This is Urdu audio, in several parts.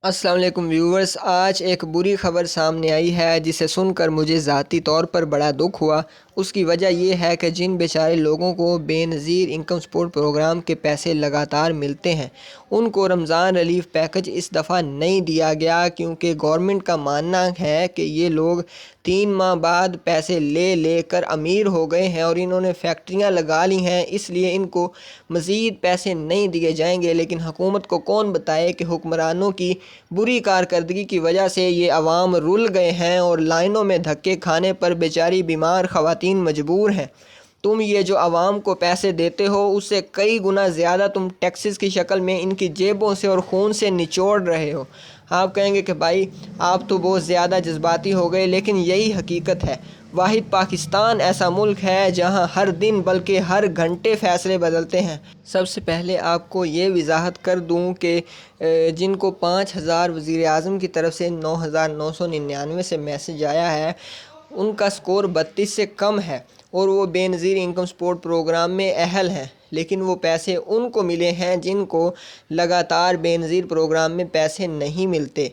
السلام علیکم ویورز، آج ایک بری خبر سامنے آئی ہے جسے سن کر مجھے ذاتی طور پر بڑا دکھ ہوا۔ اس کی وجہ یہ ہے کہ جن بیچارے لوگوں کو بے نظیر انکم سپورٹ پروگرام کے پیسے لگاتار ملتے ہیں، ان کو رمضان ریلیف پیکج اس دفعہ نہیں دیا گیا، کیونکہ گورنمنٹ کا ماننا ہے کہ یہ لوگ 3 ماہ بعد پیسے لے کر امیر ہو گئے ہیں اور انہوں نے فیکٹریاں لگا لی ہیں، اس لیے ان کو مزید پیسے نہیں دیے جائیں گے۔ لیکن حکومت کو کون بتائے کہ حکمرانوں کی بری کارکردگی کی وجہ سے یہ عوام رل گئے ہیں اور لائنوں میں دھکے کھانے پر بیچاری بیمار خواتین مجبور ہیں۔ تم یہ جو عوام کو پیسے دیتے ہو، اس سے کئی گنا زیادہ تم ٹیکسز کی شکل میں ان کی جیبوں سے اور خون سے نچوڑ رہے ہو۔ آپ کہیں گے کہ بھائی آپ تو بہت زیادہ جذباتی ہو گئے، لیکن یہی حقیقت ہے۔ واحد پاکستان ایسا ملک ہے جہاں ہر دن بلکہ ہر گھنٹے فیصلے بدلتے ہیں۔ سب سے پہلے آپ کو یہ وضاحت کر دوں کہ جن کو 5,000 وزیر اعظم کی طرف سے 9,999 سے میسج آیا ہے، ان کا سکور 32 سے کم ہے اور وہ بے نظیر انکم سپورٹ پروگرام میں اہل ہیں۔ لیکن وہ پیسے ان کو ملے ہیں جن کو لگاتار بے نظیر پروگرام میں پیسے نہیں ملتے،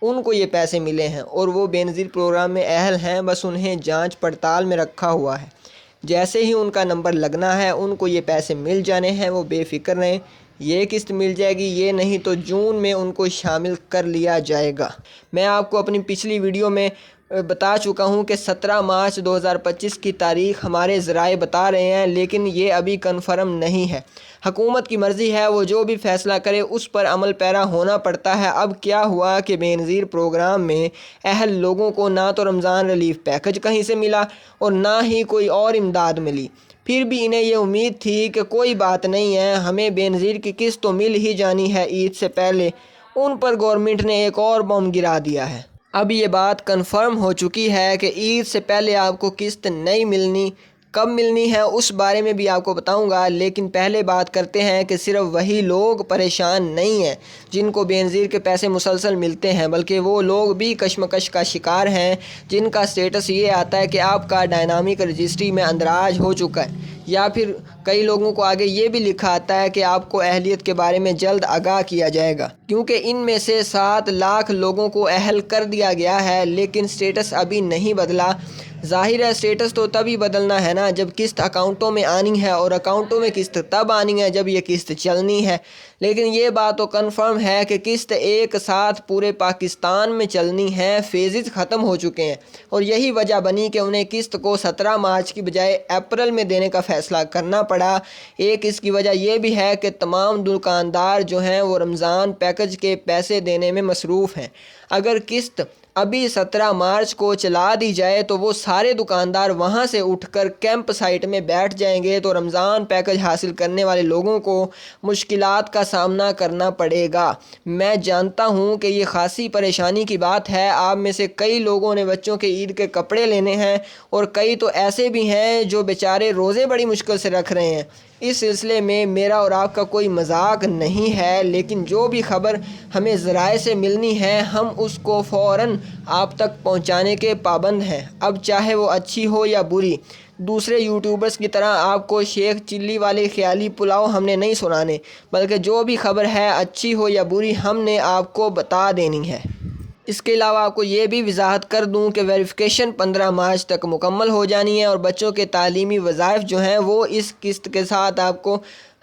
ان کو یہ پیسے ملے ہیں اور وہ بے نظیر پروگرام میں اہل ہیں، بس انہیں جانچ پڑتال میں رکھا ہوا ہے۔ جیسے ہی ان کا نمبر لگنا ہے ان کو یہ پیسے مل جانے ہیں، وہ بے فکر رہیں۔ یہ قسط مل جائے گی، یہ نہیں تو جون میں ان کو شامل کر لیا جائے گا۔ میں آپ کو اپنی پچھلی ویڈیو میں بتا چکا ہوں کہ 17 مارچ 2025 کی تاریخ ہمارے ذرائع بتا رہے ہیں، لیکن یہ ابھی کنفرم نہیں ہے۔ حکومت کی مرضی ہے، وہ جو بھی فیصلہ کرے اس پر عمل پیرا ہونا پڑتا ہے۔ اب کیا ہوا کہ بے نظیر پروگرام میں اہل لوگوں کو نہ تو رمضان ریلیف پیکج کہیں سے ملا اور نہ ہی کوئی اور امداد ملی۔ پھر بھی انہیں یہ امید تھی کہ کوئی بات نہیں ہے، ہمیں بے نظیر کی قسط تو مل ہی جانی ہے عید سے پہلے۔ ان پر گورنمنٹ نے ایک اور بم گرا دیا ہے۔ اب یہ بات کنفرم ہو چکی ہے کہ عید سے پہلے آپ کو قسط نہیں ملنی۔ کب ملنی ہے اس بارے میں بھی آپ کو بتاؤں گا، لیکن پہلے بات کرتے ہیں کہ صرف وہی لوگ پریشان نہیں ہیں جن کو بے نظیر کے پیسے مسلسل ملتے ہیں، بلکہ وہ لوگ بھی کشمکش کا شکار ہیں جن کا سٹیٹس یہ آتا ہے کہ آپ کا ڈائنامک رجسٹری میں اندراج ہو چکا ہے، یا پھر کئی لوگوں کو آگے یہ بھی لکھا آتا ہے کہ آپ کو اہلیت کے بارے میں جلد آگاہ کیا جائے گا، کیونکہ ان میں سے 7 لاکھ لوگوں کو اہل کر دیا گیا ہے، لیکن سٹیٹس ابھی نہیں بدلا۔ ظاہر ہے سٹیٹس تو تبھی بدلنا ہے نا جب قسط اکاؤنٹوں میں آنی ہے، اور اکاؤنٹوں میں قسط تب آنی ہے جب یہ قسط چلنی ہے۔ لیکن یہ بات تو کنفرم ہے کہ قسط ایک ساتھ پورے پاکستان میں چلنی ہے، فیزز ختم ہو چکے ہیں، اور یہی وجہ بنی کہ انہیں قسط کو 17 مارچ کی بجائے اپریل میں دینے کا فیصلہ کرنا پڑا۔ ایک اس کی وجہ یہ بھی ہے کہ تمام دکاندار جو ہیں وہ رمضان پیکج کے پیسے دینے میں مصروف ہیں۔ اگر قسط ابھی 17 مارچ کو چلا دی جائے تو وہ سارے دکاندار وہاں سے اٹھ کر کیمپ سائٹ میں بیٹھ جائیں گے، تو رمضان پیکج حاصل کرنے والے لوگوں کو مشکلات کا سامنا کرنا پڑے گا۔ میں جانتا ہوں کہ یہ خاصی پریشانی کی بات ہے، آپ میں سے کئی لوگوں نے بچوں کے عید کے کپڑے لینے ہیں اور کئی تو ایسے بھی ہیں جو بیچارے روزے بڑی مشکل سے رکھ رہے ہیں۔ اس سلسلے میں میرا اور آپ کا کوئی مذاق نہیں ہے، لیکن جو بھی خبر ہمیں ذرائع سے ملنی ہے ہم اس کو فوراً آپ تک پہنچانے کے پابند ہیں، اب چاہے وہ اچھی ہو یا بری۔ دوسرے یوٹیوبرز کی طرح آپ کو شیخ چلی والے خیالی پلاؤ ہم نے نہیں سنانے، بلکہ جو بھی خبر ہے اچھی ہو یا بری ہم نے آپ کو بتا دینی ہے۔ اس کے علاوہ آپ کو یہ بھی وضاحت کر دوں کہ ویریفیکیشن 15 مارچ تک مکمل ہو جانی ہے، اور بچوں کے تعلیمی وظائف جو ہیں وہ اس قسط کے ساتھ آپ کو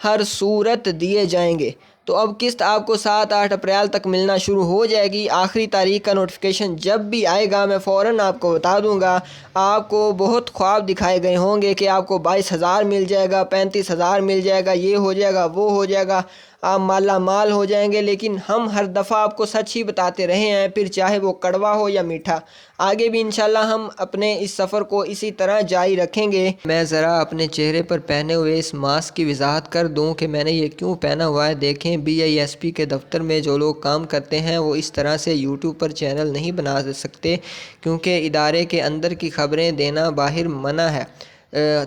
ہر صورت دیے جائیں گے۔ تو اب قسط آپ کو 7-8 اپریل تک ملنا شروع ہو جائے گی۔ آخری تاریخ کا نوٹیفیکیشن جب بھی آئے گا میں فوراً آپ کو بتا دوں گا۔ آپ کو بہت خواب دکھائے گئے ہوں گے کہ آپ کو 22,000 مل جائے گا، 35,000 مل جائے گا، یہ ہو جائے گا، وہ ہو جائے گا، آپ مالا مال ہو جائیں گے، لیکن ہم ہر دفعہ آپ کو سچ ہی بتاتے رہے ہیں، پھر چاہے وہ کڑوا ہو یا میٹھا۔ آگے بھی انشاءاللہ ہم اپنے اس سفر کو اسی طرح جاری رکھیں گے۔ میں ذرا اپنے چہرے پر پہنے ہوئے اس ماسک کی وضاحت کر دوں کہ میں نے یہ کیوں پہنا ہوا ہے۔ دیکھیں BISP کے دفتر میں جو لوگ کام کرتے ہیں وہ اس طرح سے یوٹیوب پر چینل نہیں بنا سکتے، کیونکہ ادارے کے اندر کی خبریں دینا باہر منع ہے۔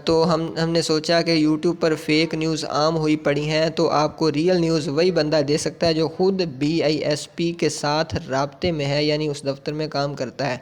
تو ہم نے سوچا کہ یوٹیوب پر فیک نیوز عام ہوئی پڑی ہیں، تو آپ کو ریئل نیوز وہی بندہ دے سکتا ہے جو خود BISP کے ساتھ رابطے میں ہے، یعنی اس دفتر میں کام کرتا ہے۔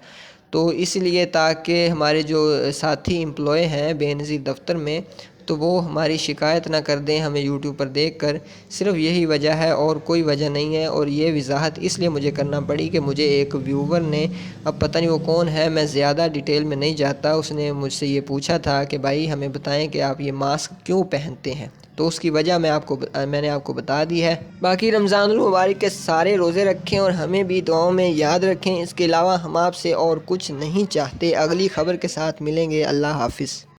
تو اس لیے تاکہ ہمارے جو ساتھی امپلائی ہیں بے نظیر دفتر میں، تو وہ ہماری شکایت نہ کر دیں ہمیں یوٹیوب پر دیکھ کر۔ صرف یہی وجہ ہے اور کوئی وجہ نہیں ہے، اور یہ وضاحت اس لیے مجھے کرنا پڑی کہ مجھے ایک ویور نے، اب پتہ نہیں وہ کون ہے، میں زیادہ ڈیٹیل میں نہیں جاتا، اس نے مجھ سے یہ پوچھا تھا کہ بھائی ہمیں بتائیں کہ آپ یہ ماسک کیوں پہنتے ہیں، تو اس کی وجہ میں نے آپ کو بتا دی ہے۔ باقی رمضان المبارک کے سارے روزے رکھیں اور ہمیں بھی دعاؤں میں یاد رکھیں۔ اس کے علاوہ ہم آپ سے اور کچھ نہیں چاہتے۔ اگلی خبر کے ساتھ ملیں گے۔ اللہ حافظ۔